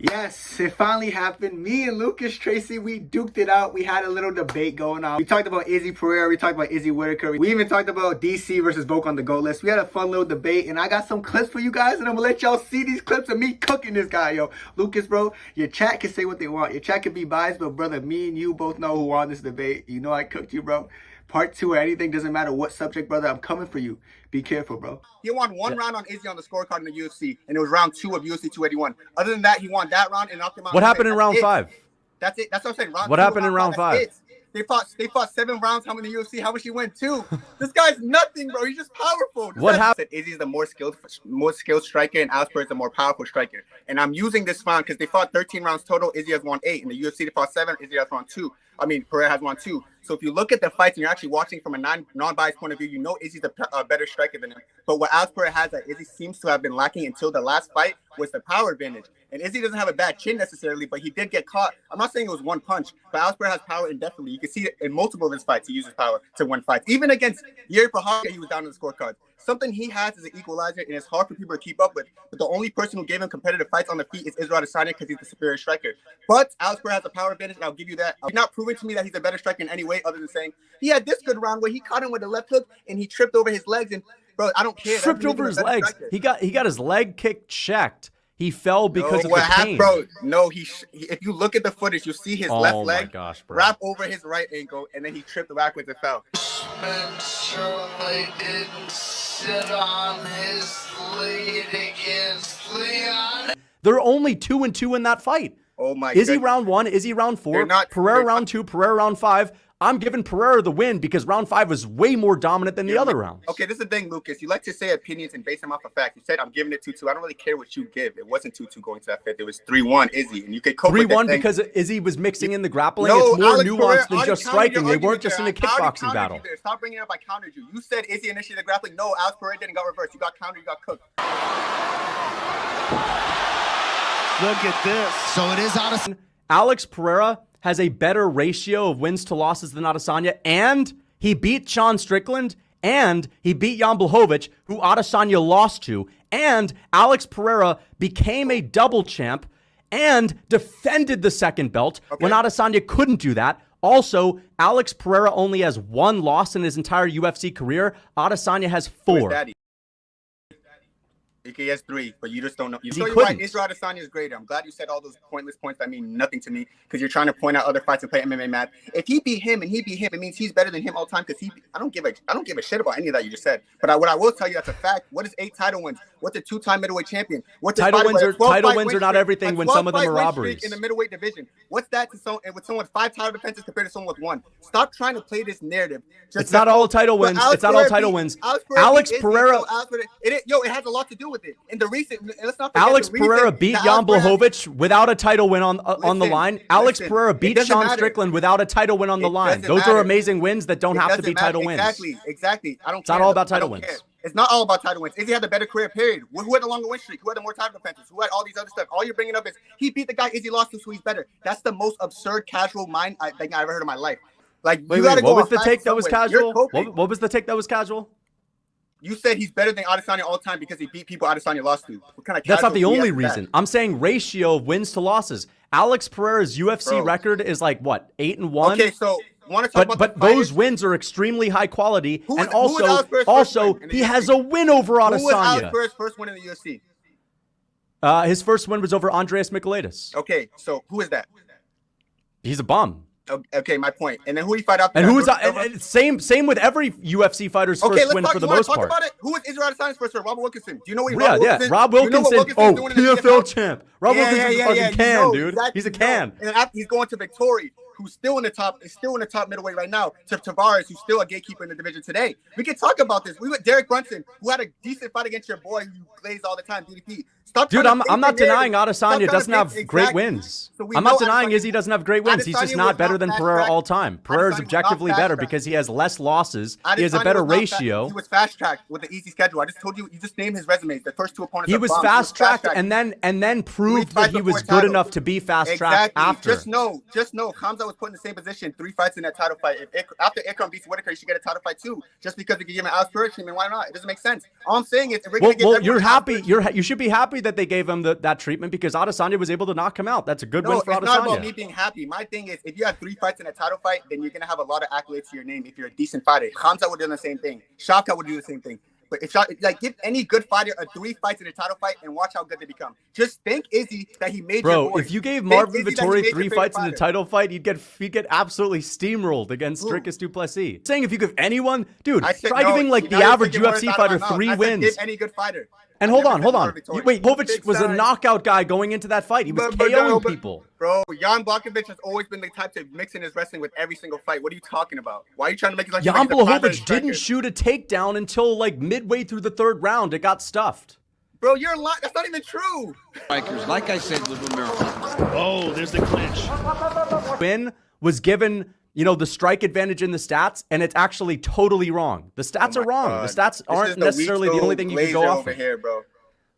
Yes, it finally happened. Me and Lucas Tracy, we duked it out. We had a little debate going on. We talked about Izzy Pereira. We talked about Izzy Whittaker. We even talked about DC versus Volk on the GOAT list. We had a fun little debate, and I got some clips for you guys, and I'm gonna let y'all see these clips of me cooking this guy, yo. Lucas, bro, your chat can say what they want. Your chat can be biased, but brother, me and you both know who won this debate. You know I cooked you, bro. Part 2 or anything, doesn't matter what subject, brother. I'm coming for you. Be careful, bro. He won one round on Izzy on the scorecard in the UFC, and it was round 2 of UFC 281. Other than that, he won that round and knocked him out. What happened in round 5? That's it. That's what I'm saying. Round what happened in round 5? They fought 7 rounds. How many in the UFC? How much he win? 2. This guy's nothing, bro. He's just powerful. What happened? Izzy's the more skilled striker, and Alex Pereira is the more powerful striker. And I'm using this round because they fought 13 rounds total. Izzy has won 8. In the UFC, they fought 7. Izzy has won 2. Pereira has won 2. So if you look at the fights and you're actually watching from a non-biased point of view, you know Izzy's a better striker than him. But what Alex Pereira has that Izzy seems to have been lacking until the last fight was the power advantage. And Izzy doesn't have a bad chin necessarily, but he did get caught. I'm not saying it was one punch, but Alex Pereira has power indefinitely. You can see it in multiple of his fights. He uses power to win fights. Even against Yuri Prochazka, he was down in the scorecard. Something he has is an equalizer, and it's hard for people to keep up with. But the only person who gave him competitive fights on the feet is Israel Adesanya because he's the superior striker. But Alex Pereira has a power advantage, and I'll give you that. He's not proving to me that he's a better striker in any way other than saying he had this good round where he caught him with a left hook, and he tripped over his legs. And, bro, I don't care. Tripped over his legs. Striker. He got his leg kick checked. He fell because of the pain. Bro, no, if you look at the footage, you'll see his left leg wrap over his right ankle, and then he tripped backwards and fell. Didn't sit on his lead against Leon. There are only 2-2 in that fight. Oh my! Izzy round 1, Izzy round 4, Pereira round 2, Pereira round 5. I'm giving Pereira the win because round 5 was way more dominant than the other rounds. Okay, this is the thing, Lucas. You like to say opinions and base them off of facts. You said I'm giving it 2-2. I don't really care what you give. It wasn't 2-2 going to that fifth. It was 3-1 Izzy, and you could cope 3-1 because Izzy was mixing in the grappling. It's more nuanced than just striking. They weren't just in a kickboxing battle. Stop bringing it up. I countered you. You said Izzy initiated the grappling. No, Alex Pereira didn't got reversed. You got countered. You got cooked. Look at this. So it is Adesanya. Alex Pereira has a better ratio of wins to losses than Adesanya, and he beat Sean Strickland, and he beat Jan Blachowicz, who Adesanya lost to, and Alex Pereira became a double champ and defended the second belt when Adesanya couldn't do that. Also, Alex Pereira only has 1 loss in his entire UFC career. Adesanya has 4. He has 3, but you just don't know. You're right. Israel Adesanya is greater. I'm glad you said all those pointless points that mean nothing to me because you're trying to point out other fights and play MMA math. If he beat him and he beat him, it means he's better than him all the time because I don't give a shit about any of that you just said. But what I will tell you that's a fact. What is 8 title wins? What's a 2-time middleweight champion? What's title wins are not everything when some of them are robberies. In the middleweight division, what's that to someone with 5 title defenses compared to someone with 1? Stop trying to play this narrative. It's not all title wins. It's not all title wins. Alex Pereira. It has a lot to do with it. And the recent. Alex Pereira beat Jan Blachowicz without a title win on the line. Alex Pereira beat Sean Strickland without a title win on the line. Those are amazing wins that don't have to be title wins. Exactly. It's not all about title wins. It's not all about title wins. Izzy had the better career, period. Who had the longer win streak? Who had the more title defenses? Who had all these other stuff? All you're bringing up is he beat the guy Izzy lost to, so he's better. That's the most absurd casual mind thing I ever heard in my life. Like, wait, what was the take that was casual? What was the take that was casual? You said he's better than Adesanya all the time because he beat people Adesanya lost to. What kind of That's not the only reason. I'm saying ratio of wins to losses. Alex Pereira's UFC record is like, what, 8-1? Okay, so want to talk about but those wins are extremely high quality. And also he has a win over Adesanya. Who was Alex Pereira's first win in the UFC? His first win was over Andreas Michailidis. Okay, so who is that? He's a bum. Okay, my point. And then who he fight after? And who's same with every UFC fighter's first win for the most part. About it? Who was Israel Adesanya's first win? Robert Wilkinson. Do you know what Rob Wilkinson. PFL champ. Rob Wilkinson's a fucking can, dude. He's a can. And after he's going to Victory, who's still in the top middleweight right now, to Tavares, who's still a gatekeeper in the division today. We can talk about this. We with Derek Brunson, who had a decent fight against your boy who plays all the time, DDP. Dude, I'm not denying Adesanya doesn't have great wins. I'm not denying Izzy doesn't have great wins. He's just not better than Pereira all time. Pereira's objectively better because he has less losses. He has a better ratio. He was fast-tracked with the easy schedule. I just told you, you just named his resumes. The first 2 opponents. He was fast-tracked and then proved that he was good enough to be fast-tracked after. Just know, Khamzat was put in the same position, 3 fights in that title fight. After Ikram beats Whittaker, he should get a title fight too. Just because they give him an Alex Pereira treatment, why not? It doesn't make sense. All I'm saying is, if we're gonna get you're happy. You should be happy happy that they gave him that treatment because Adesanya was able to knock him out. That's a good win for Adesanya. It's not about me being happy. My thing is, if you have 3 fights in a title fight, then you're going to have a lot of accolades to your name if you're a decent fighter. Hamza would do the same thing. Shaka would do the same thing. But if give any good fighter 3 fights in a title fight and watch how good they become. Just thank Izzy that he made your boy. If you gave Marvin Vettori 3 fights in a title fight, he'd get absolutely steamrolled against Dricus du Plessis. Saying if you give anyone, dude, try giving like the average UFC fighter 3 wins. Give any good fighter. And hold on. Wait, Blachowicz was a knockout guy going into that fight. He was KOing people. Bro, Jan Blachowicz has always been the type to mix in his wrestling with every single fight. What are you talking about? Why are you trying to make it like Jan Blachowicz didn't shoot a takedown until like midway through the 3rd round. It got stuffed. Bro, you're lying. That's not even true. Strikers, like I said, live a miracle. Oh, there's the clinch. Win was given, the strike advantage in the stats, and it's actually totally wrong. The stats are wrong. God. The stats aren't necessarily the only thing you can go off over of. Here, bro.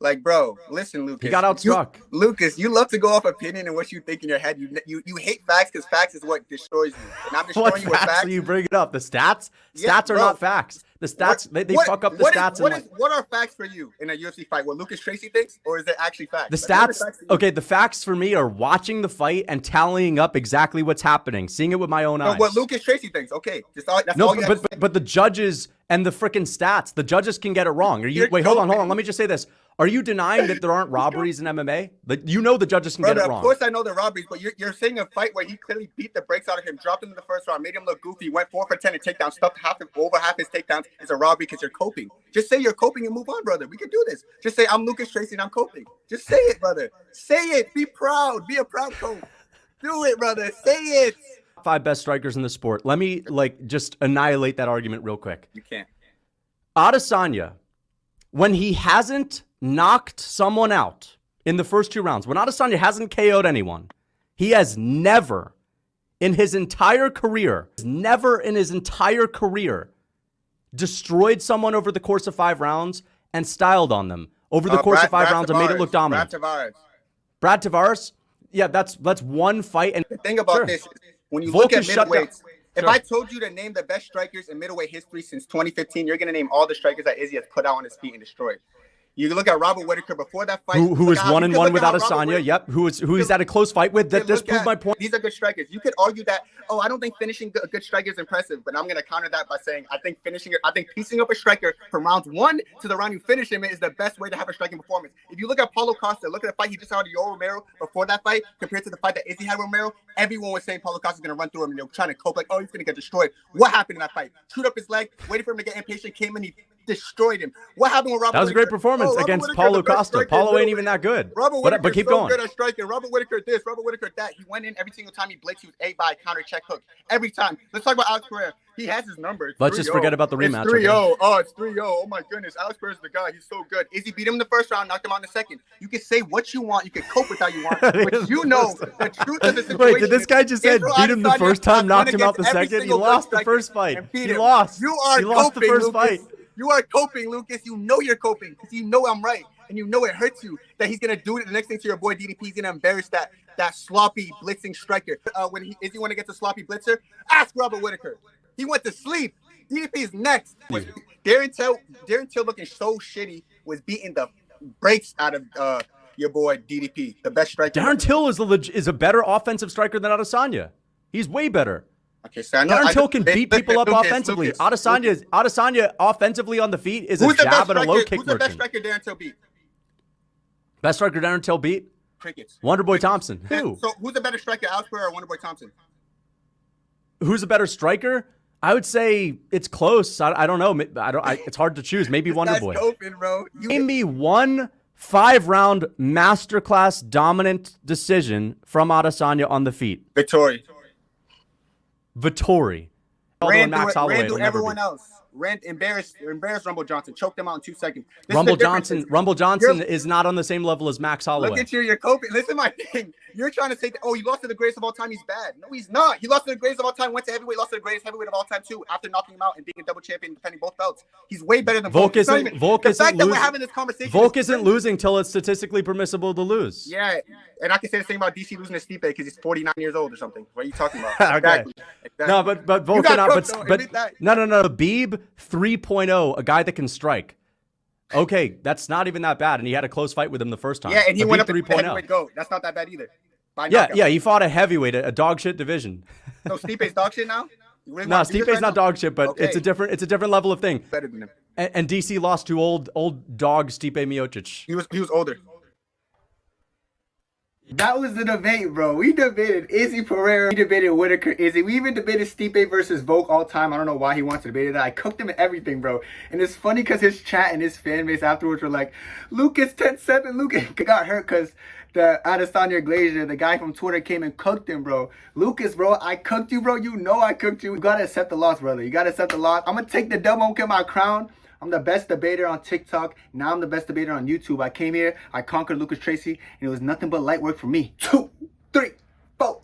Like, bro, listen, Lucas. He got outstruck. Lucas, you love to go off opinion and what you think in your head. You hate facts because facts is what destroys you. And I'm destroying you with facts. You bring it up? The stats? Stats are not facts. The stats, they fuck up the stats. What are facts for you in a UFC fight? What Lucas Tracy thinks? Or is it actually facts? The stats, okay, the facts for me are watching the fight and tallying up exactly what's happening, seeing it with my own eyes. What Lucas Tracy thinks, okay. That's all you have to say. But the judges and the freaking stats, the judges can get it wrong. Wait, hold on. Let me just say this. Are you denying that there aren't robberies in MMA? The judges can get it wrong. Of course I know the robberies, but you're saying a fight where he clearly beat the brakes out of him, dropped him in the 1st round, made him look goofy, went 4 for 10 and takedown, stuffed over half his takedowns is a robbery because you're coping. Just say you're coping and move on, brother. We can do this. Just say I'm Lucas Tracy and I'm coping. Just say it, brother. Say it. Be proud. Be a proud coach. Do it, brother. Say it. 5 best strikers in the sport. Let me just annihilate that argument real quick. You can't. Adesanya, when he hasn't knocked someone out in the first 2 rounds, when Adesanya hasn't KO'd anyone, he has never in his entire career destroyed someone over the course of 5 rounds and styled on them over the course of 5 rounds and made it look dominant. Brad Tavares, yeah, that's one fight. And the thing about this, when you look at middleweights, if I told you to name the best strikers in middleweight history since 2015, you're going to name all the strikers that Izzy has put out on his feet and destroyed. You look at Robert Whittaker before that fight. Who was 1-1 with Adesanya. Yep. Who he's had a close fight with. That just proved my point. These are good strikers. You could argue that, I don't think finishing a good striker is impressive, but I'm going to counter that by saying I think piecing up a striker from rounds 1 to the round you finish him is the best way to have a striking performance. If you look at Paulo Costa, look at the fight he just had with Yoel Romero before that fight compared to the fight that Izzy had with Romero, everyone was saying Paulo Costa's going to run through him and they were trying to cope like, he's going to get destroyed. What happened in that fight? Chewed up his leg, waited for him to get impatient, came in, he destroyed him. What happened with Robert? That was a great performance against Paulo Costa. Paulo ain't even that good. But keep going. Good at striking. Robert Whittaker this, Robert Whittaker that. He went in every single time he blitzed. He was ate by a counter check hook every time. Let's talk about Alex Pereira. He has his numbers. Let's just forget about the rematch. It's 3-0. Oh, it's 3-0. Oh my goodness. Alex Pereira's the guy. He's so good. Izzy beat him in the 1st round, knocked him out in the 2nd. You can say what you want. You can cope with how you want. But you know the truth of the situation. Wait, did this guy just say beat him the 1st time, knocked him out the 2nd? He lost the 1st fight. He lost. You are he lost coping, the 1st Lucas. fight. You are coping, Lucas. You know you're coping because you know I'm right. And you know it hurts you that he's going to do it. The next thing to your boy DDP, he's going to embarrass that sloppy blitzing striker. When Izzy want to get the sloppy blitzer, ask Robert Whittaker. He went to sleep. DDP is next. Darren Till looking so shitty was beating the brakes out of your boy DDP, the best striker. Darren Till is a better offensive striker than Adesanya. He's way better. Okay, so I know Darren Till can beat people up offensively. Adesanya offensively on the feet is a jab and a low kick merchant. Who's the best striker Darren Till beat? Best striker Darren Till beat? Crickets. Wonderboy Thompson. Who? So who's the better striker, Alex Pereira or Wonderboy Thompson? Who's a better striker? I would say it's close. I don't know. It's hard to choose. Maybe Wonderboy. Open, bro. Name me one 5-round masterclass dominant decision from Adesanya on the feet. Vettori. Ran through everyone else. Embarrassed Rumble Johnson. Choked him out in 2 seconds. Rumble Johnson is not on the same level as Max Holloway. Look at you. You're coping. Listen to my thing. You're trying to say, he lost to the greatest of all time. He's bad. No, he's not. He lost to the greatest of all time. Went to heavyweight. Lost to the greatest heavyweight of all time too. After knocking him out and being a double champion, defending both belts. He's way better than Volk. The fact that we're having this conversation. Volk isn't losing till it's statistically permissible to lose. Yeah, and I can say the same about DC losing to Stipe because he's 49 years old or something. What are you talking about? Exactly. No, but Volk cannot. No. Khabib 3.0, a guy that can strike. Okay, that's not even that bad. And he had a close fight with him the first time. Yeah, and he But went beat up against the heavyweight GOAT. That's not that bad either. By Yeah, knockout. yeah, he fought a heavyweight, a dog shit division. So Stipe's dog shit now? You really No, wanna do this Stipe's right not now? dog shit, but Okay. it's a different level of thing. Better than him. And DC lost to old dog Stipe Miocic. He was older. That was the debate, bro. We debated Izzy Pereira. We debated Whittaker, Izzy. We even debated Stipe versus Volk all time. I don't know why he wants to debate that. I cooked him and everything, bro. And it's funny because his chat and his fan base afterwards were like, Lucas 10-7. Lucas got hurt because the Adesanya Glacier, the guy from Twitter, came and cooked him, bro. Lucas, bro, I cooked you, bro. You know I cooked you. You gotta accept the loss, brother. You gotta accept the loss. I'm gonna take the dub. I'm gonna get my crown. I'm the best debater on TikTok. Now I'm the best debater on YouTube. I came here, I conquered Lucas Tracy, and it was nothing but light work for me. 2, 3, 4.